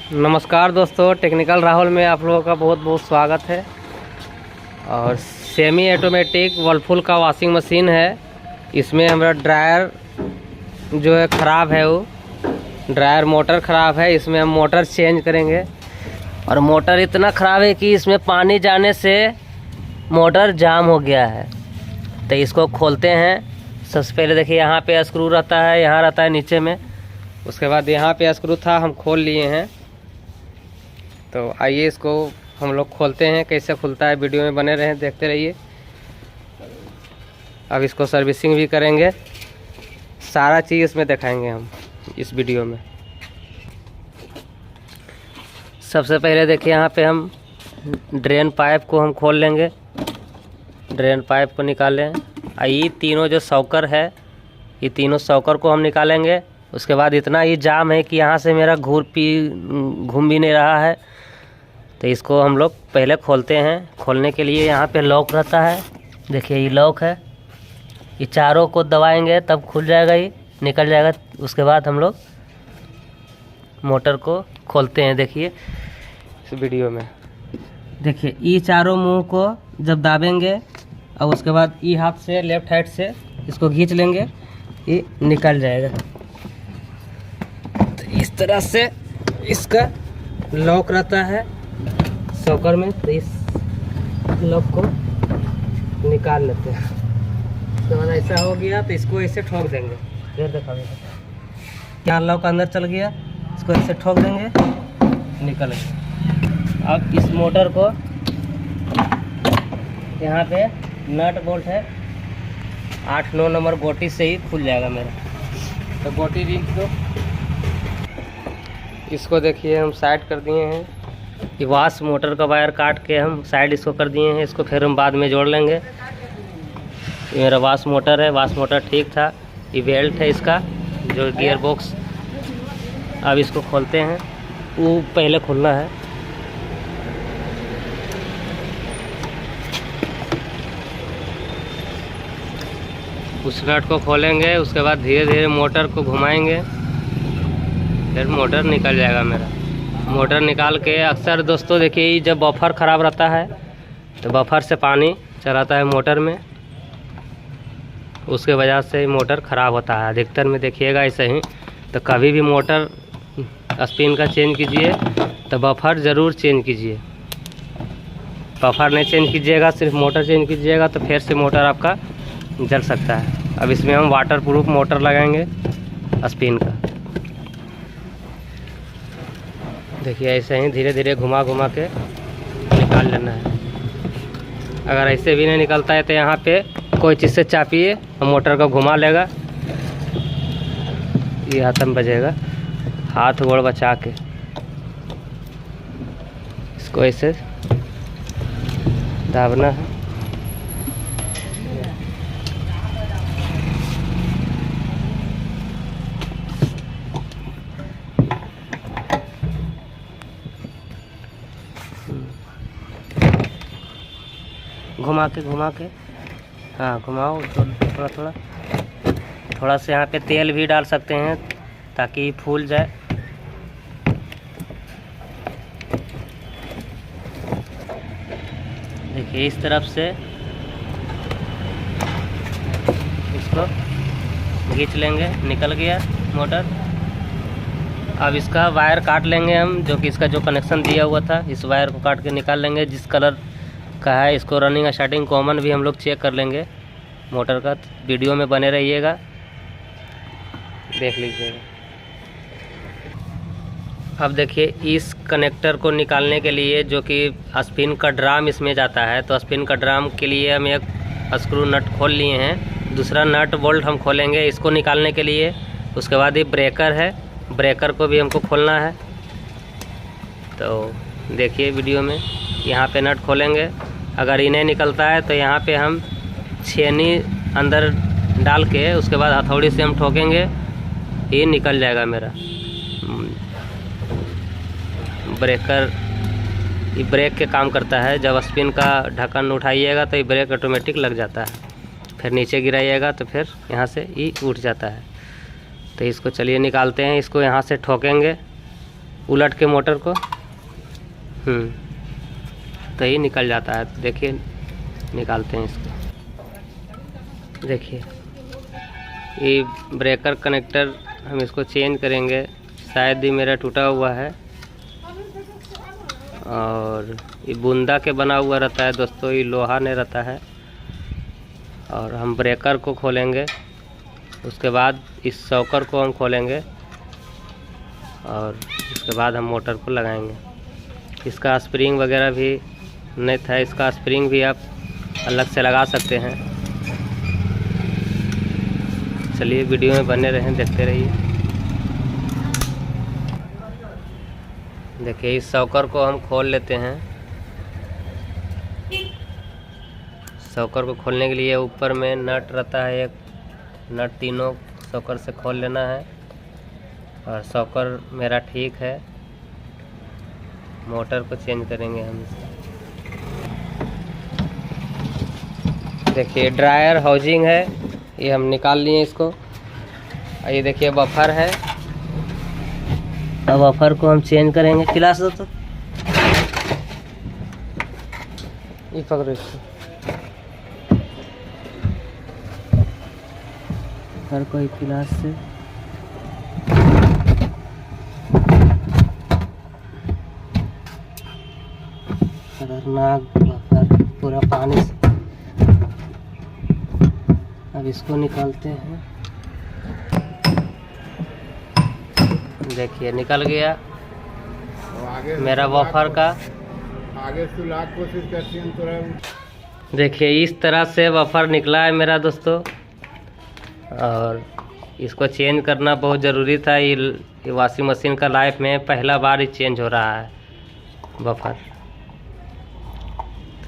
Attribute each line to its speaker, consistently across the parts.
Speaker 1: नमस्कार दोस्तों, टेक्निकल राहुल में आप लोगों का बहुत बहुत स्वागत है। और सेमी ऑटोमेटिक वर्लपूल का वॉशिंग मशीन है। इसमें हमारा ड्रायर जो है ख़राब है, वो ड्रायर मोटर ख़राब है। इसमें हम मोटर चेंज करेंगे। और मोटर इतना ख़राब है कि इसमें पानी जाने से मोटर जाम हो गया है। तो इसको खोलते हैं। सबसे पहले देखिए, यहाँ पे स्क्रू रहता है, यहाँ रहता है नीचे में। उसके बाद यहाँ पे स्क्रू था, हम खोल लिए हैं। तो आइए इसको हम लोग खोलते हैं। कैसे खुलता है वीडियो में बने रहें, देखते रहिए। अब इसको सर्विसिंग भी करेंगे, सारा चीज़ इसमें दिखाएंगे हम इस वीडियो में। सबसे पहले देखिए, यहाँ पे हम ड्रेन पाइप को हम खोल लेंगे। ड्रेन पाइप को निकालें। ये तीनों जो सॉकर है, ये तीनों सॉकर को हम निकालेंगे। उसके बाद इतना ही जाम है कि यहाँ से मेरा घूम भी नहीं रहा है। तो इसको हम लोग पहले खोलते हैं। खोलने के लिए यहाँ पे लॉक रहता है, देखिए ये लॉक है। ये चारों को दबाएंगे तब खुल जाएगा, ये निकल जाएगा। उसके बाद हम लोग मोटर को खोलते हैं। देखिए इस वीडियो में, देखिए ये चारों मुंह को जब दाबेंगे और उसके बाद ये हाथ से लेफ्ट हैंड से इसको खींच लेंगे, ये निकल जाएगा। तो इस तरह से इसका लॉक रहता है सॉकर में। तो इस लॉक को निकाल लेते हैं। उसके बाद ऐसा हो गया तो इसको ऐसे ठोक देंगे। फिर देखा क्या लॉक अंदर चल गया, इसको ऐसे ठोक देंगे, निकल गया। अब इस मोटर को यहाँ पे नट बोल्ट है, 8-9 नंबर गोटी से ही खुल जाएगा मेरा। तो गोटी रीख दो। इसको देखिए हम साइड कर दिए हैं। ये वाश मोटर का वायर काट के हम साइड इसको कर दिए हैं। इसको फिर हम बाद में जोड़ लेंगे। ये मेरा वाश मोटर है, वाश मोटर ठीक था। ये बेल्ट है इसका, जो गियर बॉक्स। अब इसको खोलते हैं। वो पहले खोलना है। उस नट को खोलेंगे। उसके बाद धीरे धीरे मोटर को घुमाएंगे, फिर मोटर निकल जाएगा मेरा। मोटर निकाल के अक्सर दोस्तों देखिए, जब बफर ख़राब रहता है तो बफर से पानी चलाता है मोटर में, उसके वजह से मोटर ख़राब होता है अधिकतर में। देखिएगा ऐसे ही। तो कभी भी मोटर स्पिन का चेंज कीजिए तो बफर ज़रूर चेंज कीजिए। बफर नहीं चेंज कीजिएगा, सिर्फ मोटर चेंज कीजिएगा, तो फिर से मोटर आपका जल सकता है। अब इसमें हम वाटर प्रूफ मोटर लगाएंगे स्पिन का। देखिए ऐसे ही धीरे धीरे घुमा घुमा के निकाल लेना है। अगर ऐसे भी नहीं निकलता है तो यहाँ पे कोई चीज़ से चापिए और मोटर को घुमा लेगा, ये हाथ में बजेगा। हाथ गोड़ बचा के इसको ऐसे दाबना है। घुमा के हाँ घुमाओ। तो थोड़ा से यहाँ पे तेल भी डाल सकते हैं ताकि फूल जाए। देखिए इस तरफ से इसको खींच लेंगे, निकल गया मोटर। अब इसका वायर काट लेंगे हम, जो कि इसका जो कनेक्शन दिया हुआ था, इस वायर को काट के निकाल लेंगे। जिस कलर का है इसको रनिंग स्टार्टिंग कॉमन भी हम लोग चेक कर लेंगे मोटर का। वीडियो में बने रहिएगा, देख लीजिएगा। अब देखिए इस कनेक्टर को निकालने के लिए, जो कि स्पिन का ड्राम इसमें जाता है, तो स्पिन का ड्राम के लिए हम एक स्क्रू नट खोल लिए हैं। दूसरा नट बोल्ट हम खोलेंगे इसको निकालने के लिए। उसके बाद ये ब्रेकर है, ब्रेकर को भी हमको खोलना है। तो देखिए वीडियो में, यहाँ पे नट खोलेंगे। अगर इन्हें निकलता है तो यहाँ पे हम छेनी अंदर डाल के उसके बाद हथौड़ी से हम ठोकेंगे, ये निकल जाएगा मेरा ब्रेकर। ये ब्रेक के काम करता है। जब स्पिन का ढक्कन उठाइएगा तो ये ब्रेक ऑटोमेटिक लग जाता है। फिर नीचे गिराइएगा तो फिर यहाँ से ये उठ जाता है। तो इसको चलिए निकालते हैं। इसको यहाँ से ठोकेंगे उलट के मोटर को, तो ये निकल जाता है। देखिए निकालते हैं इसको। देखिए ये ब्रेकर कनेक्टर हम इसको चेंज करेंगे, शायद ही मेरा टूटा हुआ है और ये बूंदा के बना हुआ रहता है दोस्तों, ये लोहा नहीं रहता है। और हम ब्रेकर को खोलेंगे, उसके बाद इस शॉकर को हम खोलेंगे और उसके बाद हम मोटर को लगाएंगे। इसका स्प्रिंग वगैरह भी नहीं था, इसका स्प्रिंग भी आप अलग से लगा सकते हैं। चलिए वीडियो में बने रहें, देखते रहिए। देखिए इस शॉकर को हम खोल लेते हैं। शॉकर को खोलने के लिए ऊपर में नट रहता है, एक नट तीनों शॉकर से खोल लेना है। और शॉकर मेरा ठीक है, मोटर को चेंज करेंगे हम। देखिए ड्रायर हाउसिंग है, ये हम निकाल लिए इसको। ये देखिए बफर है, अब बफर को हम चेंज करेंगे। क्लास दो तो ये पकड़ो इसको, हर कोई क्लास से खतरनाक बफर पूरा पानी से। अब इसको निकालते हैं। देखिए निकल गया मेरा बफर का।
Speaker 2: आगे से लाख कोशिश करती हूँ तो।
Speaker 1: देखिए इस तरह से बफर निकला है मेरा दोस्तों, और इसको चेंज करना बहुत ज़रूरी था। ये वॉशिंग मशीन का लाइफ में पहला बार ही चेंज हो रहा है बफर।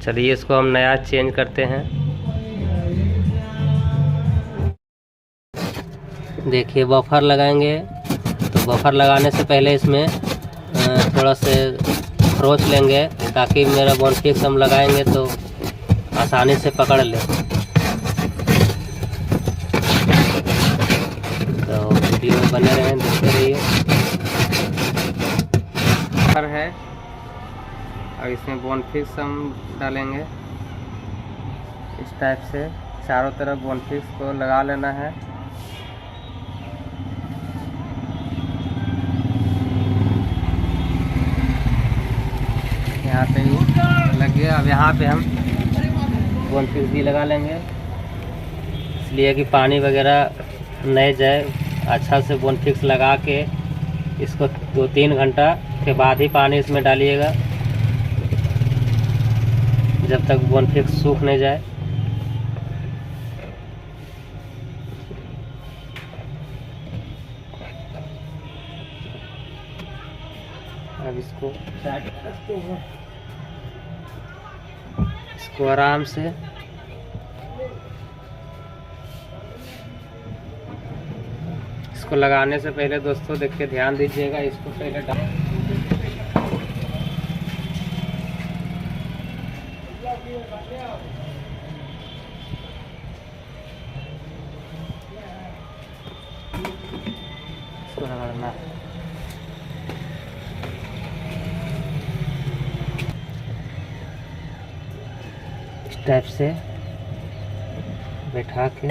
Speaker 1: चलिए इसको हम नया चेंज करते हैं। देखिए बफर लगाएंगे, तो बफर लगाने से पहले इसमें थोड़ा से खरोच लेंगे, ताकि मेरा बॉन्ड हम लगाएंगे तो आसानी से पकड़ ले। तो वीडियो में बने रहें, देखते रहिए। बफर है और इसमें बॉन्ड फिक्स हम डालेंगे। इस टाइप से चारों तरफ बॉन्ड फिक्स को लगा लेना है। यहाँ पे ही लग गया। अब यहाँ पे हम बॉन्ड फिक्स भी लगा लेंगे, इसलिए कि पानी वगैरह नहीं जाए। अच्छा से बॉन्ड फिक्स लगा के इसको 2-3 घंटा के बाद ही पानी इसमें डालिएगा, जब तक बॉन्ड फिक्स सूख नहीं जाए। अब इसको आराम से इसको लगाने से पहले दोस्तों देखिए ध्यान दीजिएगा, इसको पहले इसको लगाना। इस टाइप से बैठा के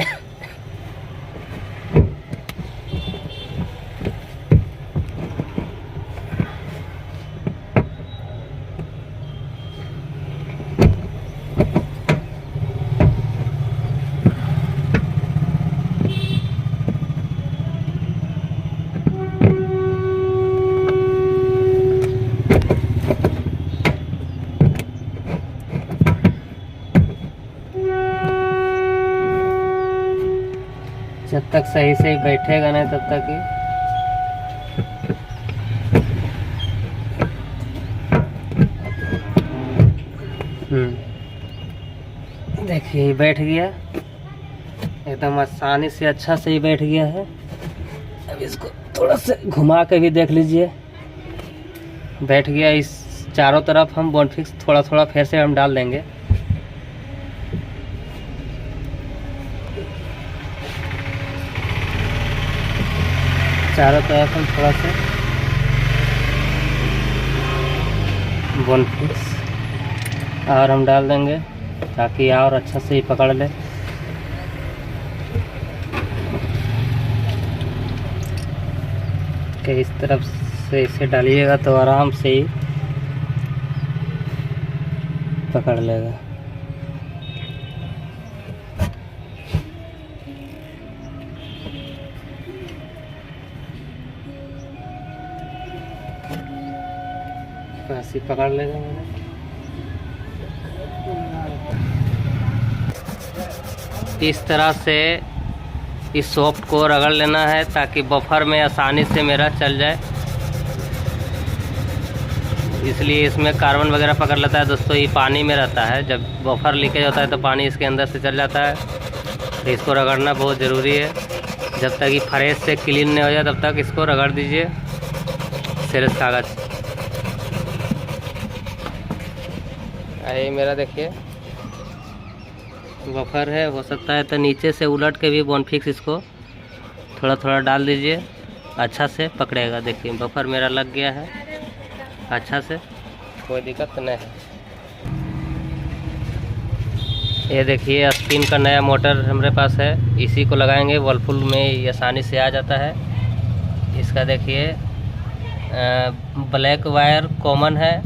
Speaker 1: जब तक सही से बैठेगा नहीं तब तक ही देखिए बैठ गया एकदम आसानी से, अच्छा से ही बैठ गया है। अब इसको थोड़ा से घुमा के भी देख लीजिए, बैठ गया। इस चारों तरफ हम बॉन्ड फिक्स थोड़ा थोड़ा फिर से हम डाल देंगे। चारों तरफ हम थोड़ा से बोनफिक्स और हम डाल देंगे ताकि और अच्छा से ही पकड़ ले। कि इस तरफ से इसे डालिएगा तो आराम से ही पकड़ लेगा। ऐसे पकड़ लेगा मैंने। इस तरह से इस सॉफ्ट को रगड़ लेना है ताकि बफर में आसानी से मेरा चल जाए। इसलिए इसमें कार्बन वगैरह पकड़ लेता है दोस्तों। ये पानी में रहता है, जब बफर लीकेज होता है तो पानी इसके अंदर से चल जाता है। तो इसको रगड़ना बहुत ज़रूरी है। जब तक ये फ्रेश से क्लीन नहीं हो जाए तब तक इसको रगड़ दीजिए सेरेस कागज़। ये मेरा देखिए बफर है, हो सकता है तो नीचे से उलट के भी बोनफिक्स इसको थोड़ा थोड़ा डाल दीजिए, अच्छा से पकड़ेगा। देखिए बफर मेरा लग गया है अच्छा से, कोई दिक्कत नहीं है। ये देखिए स्पिन का नया मोटर हमारे पास है, इसी को लगाएंगे। वर्लपुल में ये आसानी से आ जाता है। इसका देखिए ब्लैक वायर कॉमन है,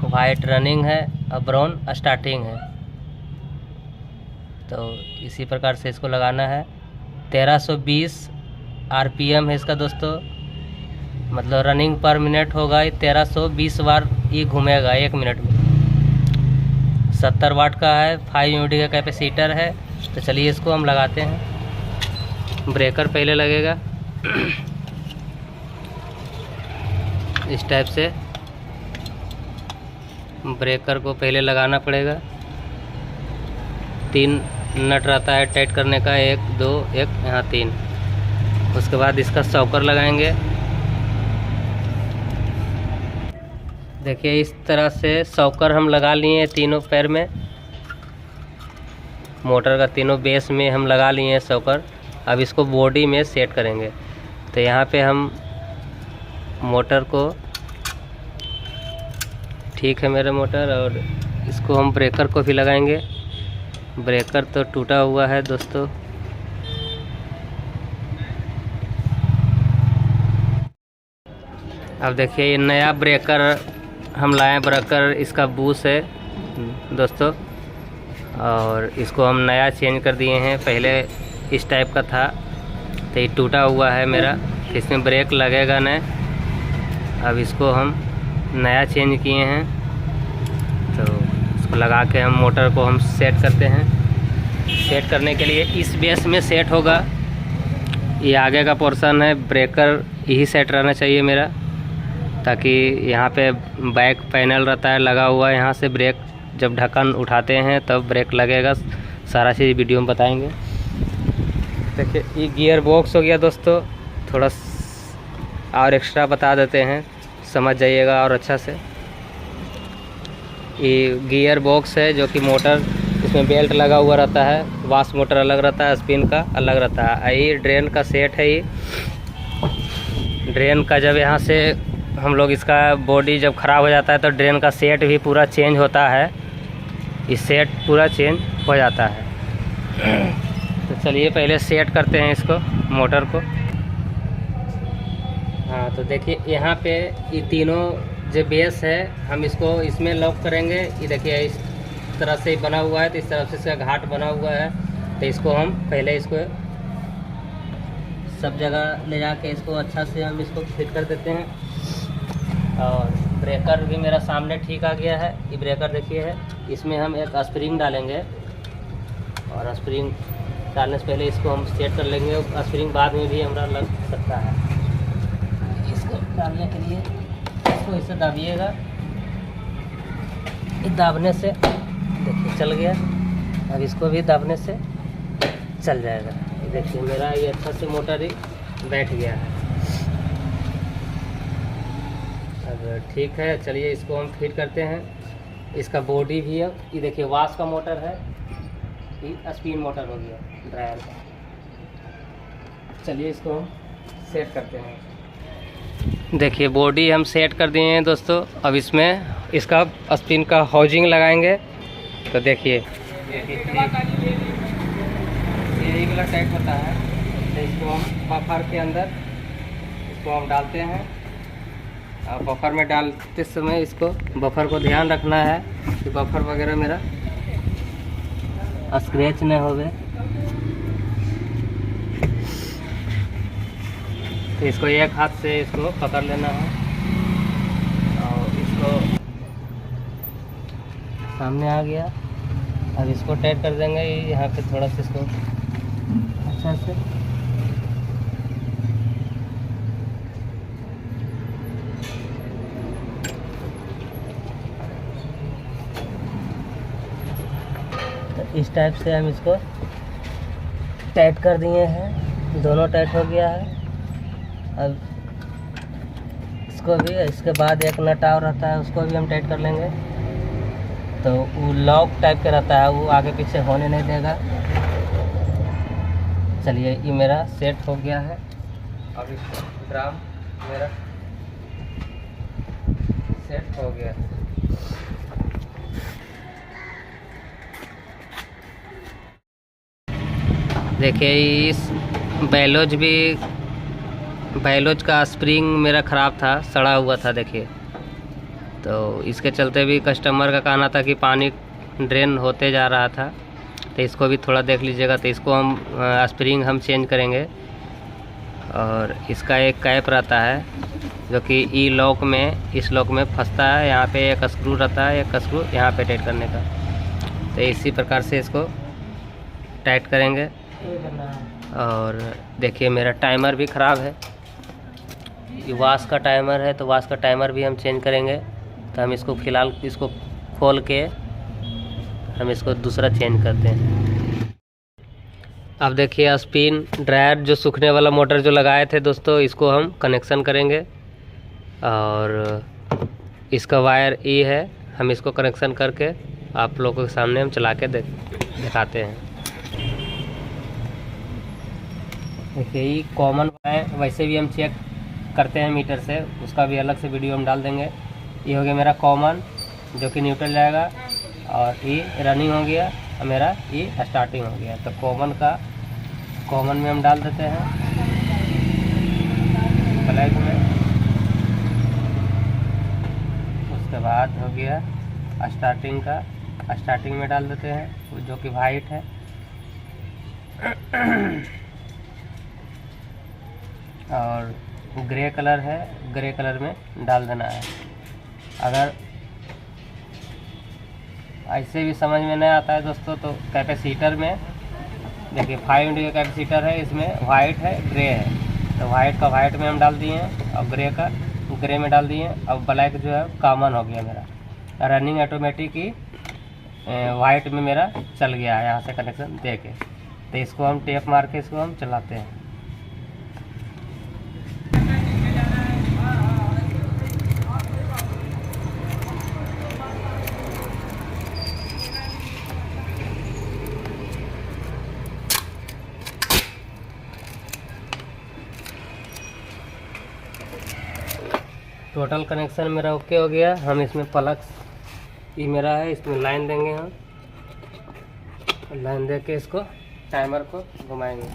Speaker 1: वाइट रनिंग है और ब्राउन स्टार्टिंग है। तो इसी प्रकार से इसको लगाना है। 1320 आरपीएम है इसका दोस्तों, मतलब रनिंग पर मिनट होगा। 1320 बार ये घूमेगा 1 मिनट में। 70 वाट का है, 5 यूनिट का कैपेसिटर है। तो चलिए इसको हम लगाते हैं। ब्रेकर पहले लगेगा इस टाइप से ब्रेकर को पहले लगाना पड़ेगा। 3 नट रहता है टाइट करने का, 1 2 1 यहाँ 3। उसके बाद इसका सॉकर लगाएंगे। देखिए इस तरह से सॉकर हम लगा लिए तीनों पैर में, मोटर का तीनों बेस में हम लगा लिए हैं सॉकर। अब इसको बॉडी में सेट करेंगे। तो यहाँ पे हम मोटर को, ठीक है मेरा मोटर, और इसको हम ब्रेकर को भी लगाएंगे। ब्रेकर तो टूटा हुआ है दोस्तों। अब देखिए ये नया ब्रेकर हम लाए। ब्रेकर इसका बूस है दोस्तों, और इसको हम नया चेंज कर दिए हैं। पहले इस टाइप का था तो ये टूटा हुआ है मेरा, इसमें ब्रेक लगेगा नहीं। अब इसको हम नया चेंज किए हैं। तो इसको लगा के हम मोटर को हम सेट करते हैं। सेट करने के लिए इस बेस में सेट होगा। ये आगे का पोर्शन है, ब्रेकर यही सेट रहना चाहिए मेरा, ताकि यहाँ पे बैक पैनल रहता है लगा हुआ। यहाँ से ब्रेक जब ढक्कन उठाते हैं तब ब्रेक लगेगा। सारा चीज़ वीडियो में बताएंगे। देखिए ये गियर बॉक्स हो गया दोस्तों, थोड़ा और एक्स्ट्रा बता देते हैं, समझ जाइएगा और अच्छा से। ये गियर बॉक्स है जो कि मोटर, इसमें बेल्ट लगा हुआ रहता है। वाश मोटर अलग रहता है, स्पिन का अलग रहता है। ये ड्रेन का सेट है। ये ड्रेन का जब यहाँ से हम लोग इसका बॉडी जब ख़राब हो जाता है तो ड्रेन का सेट भी पूरा चेंज होता है। ये सेट पूरा चेंज हो जाता है। तो चलिए पहले सेट करते हैं इसको, मोटर को। हाँ तो देखिए यहाँ पे ये तीनों जो बेस है हम इसको इसमें लॉक करेंगे। ये देखिए इस तरह से बना हुआ है, तो इस तरफ से इसका घाट बना हुआ है। तो इसको हम पहले इसको सब जगह ले जाके इसको अच्छा से हम इसको फिट कर देते हैं। और ब्रेकर भी मेरा सामने ठीक आ गया है। ये ब्रेकर देखिए है, इसमें हम एक स्प्रिंग डालेंगे, और स्प्रिंग डालने से पहले इसको हम सेट कर लेंगे। स्प्रिंग बाद में भी हमारा लग सकता है। इसको डालने के लिए इसको इसे दाबिएगा। इस दाबने से देखिए चल गया। अब इसको भी दाबने से चल जाएगा। देखिए मेरा ये अच्छा से मोटर ही बैठ गया है। अब ठीक है, चलिए इसको हम फिट करते हैं। इसका बॉडी भी है, ये देखिए वाश का मोटर है, ये स्पिन मोटर हो गया ड्रायर का। चलिए इसको हम सेट करते हैं। देखिए बॉडी हम सेट कर दिए हैं दोस्तों। अब इसमें इसका स्पिन का हाउजिंग लगाएंगे। तो देखिए यही वाला टाइप होता है। तो इसको हम बफर के अंदर इसको हम डालते हैं। और बफर में डालते समय इसको बफर को ध्यान रखना है कि बफर वगैरह मेरा स्क्रैच न होवे। तो इसको एक हाथ से इसको पकड़ लेना है और इसको सामने आ गया। अब इसको टाइट कर देंगे यहाँ पे थोड़ा सा इसको अच्छा से। तो इस टाइप से हम इसको टाइट कर दिए हैं। दोनों टाइट हो गया है। अब इसको भी, इसके बाद एक नट और रहता है उसको भी हम टाइट कर लेंगे। तो वो लॉक टाइप का रहता है, वो आगे पीछे होने नहीं देगा। चलिए ये मेरा सेट हो गया है। अब इसको ड्राम मेरा सेट हो गया है। देखिए इस बैलोज का स्प्रिंग मेरा ख़राब था, सड़ा हुआ था देखिए। तो इसके चलते भी कस्टमर का कहना था कि पानी ड्रेन होते जा रहा था। तो इसको भी थोड़ा देख लीजिएगा। तो इसको हम स्प्रिंग हम चेंज करेंगे। और इसका एक कैप रहता है जो कि ई लॉक में, इस लॉक में फंसता है। यहाँ पे एक स्क्रू रहता है, एक स्क्रू यहाँ पे टाइट करने का। तो इसी प्रकार से इसको टाइट करेंगे। और देखिए मेरा टाइमर भी ख़राब है। ये वाश का टाइमर है, तो वाश का टाइमर भी हम चेंज करेंगे। तो हम इसको फ़िलहाल इसको खोल के हम इसको दूसरा चेंज करते हैं। अब देखिए स्पिन ड्रायर जो सूखने वाला मोटर जो लगाए थे दोस्तों, इसको हम कनेक्शन करेंगे। और इसका वायर ई है, हम इसको कनेक्शन करके आप लोगों के सामने हम चला के दिखाते हैं। देखिए ये कॉमन है, वैसे भी हम चेक करते हैं मीटर से, उसका भी अलग से वीडियो हम डाल देंगे। ये हो गया मेरा कॉमन जो कि न्यूट्रल जाएगा, और ये रनिंग हो गया और मेरा ये स्टार्टिंग हो गया। तो कॉमन में हम डाल देते हैं ब्लैक में। उसके बाद हो गया स्टार्टिंग का, स्टार्टिंग में डाल देते हैं जो कि वाइट है। और ग्रे कलर है, ग्रे कलर में डाल देना है। अगर ऐसे भी समझ में नहीं आता है दोस्तों, तो कैपेसिटर में देखिए 5 इंच का कैपेसिटर है, इसमें वाइट है ग्रे है। तो वाइट का वाइट में हम डाल दिए हैं और ग्रे का ग्रे में डाल दिए। अब ब्लैक जो है कॉमन हो गया मेरा। रनिंग ऑटोमेटिक ही वाइट में मेरा चल गया है यहाँ से कनेक्शन दे के। तो इसको हम टेप मार के इसको हम चलाते हैं। टोटल कनेक्शन मेरा ओके हो गया। हम इसमें प्लग ये मेरा है, इसमें लाइन देंगे। हम लाइन दे के इसको टाइमर को घुमाएंगे।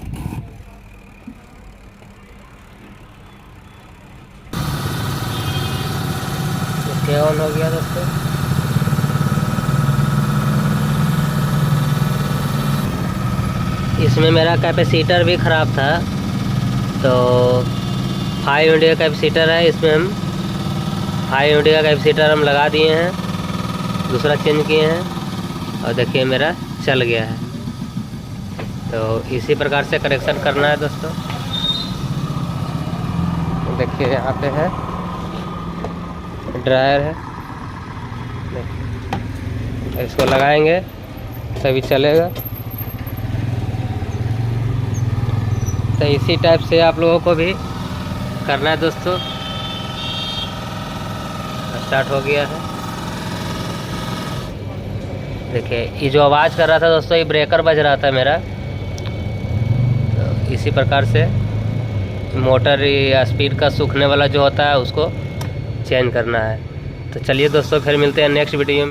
Speaker 1: इसके ऑन हो गया दोस्तों। इसमें मेरा कैपेसिटर भी ख़राब था, तो 5 इंच का कैपेसिटर है। इसमें हम 5 इंच का कैपेसिटर हम लगा दिए हैं, दूसरा चेंज किए हैं और देखिए मेरा चल गया है। तो इसी प्रकार से कनेक्शन करना है दोस्तों। देखिए यहाँ पे है ड्रायर है, इसको लगाएंगे तभी चलेगा। तो इसी टाइप से आप लोगों को भी करना है दोस्तों। स्टार्ट हो गया है। देखिए ये जो आवाज़ कर रहा था दोस्तों, ये ब्रेकर बज रहा था मेरा। तो इसी प्रकार से मोटर या स्पीड का सूखने वाला जो होता है उसको चेंज करना है। तो चलिए दोस्तों, फिर मिलते हैं नेक्स्ट वीडियो में।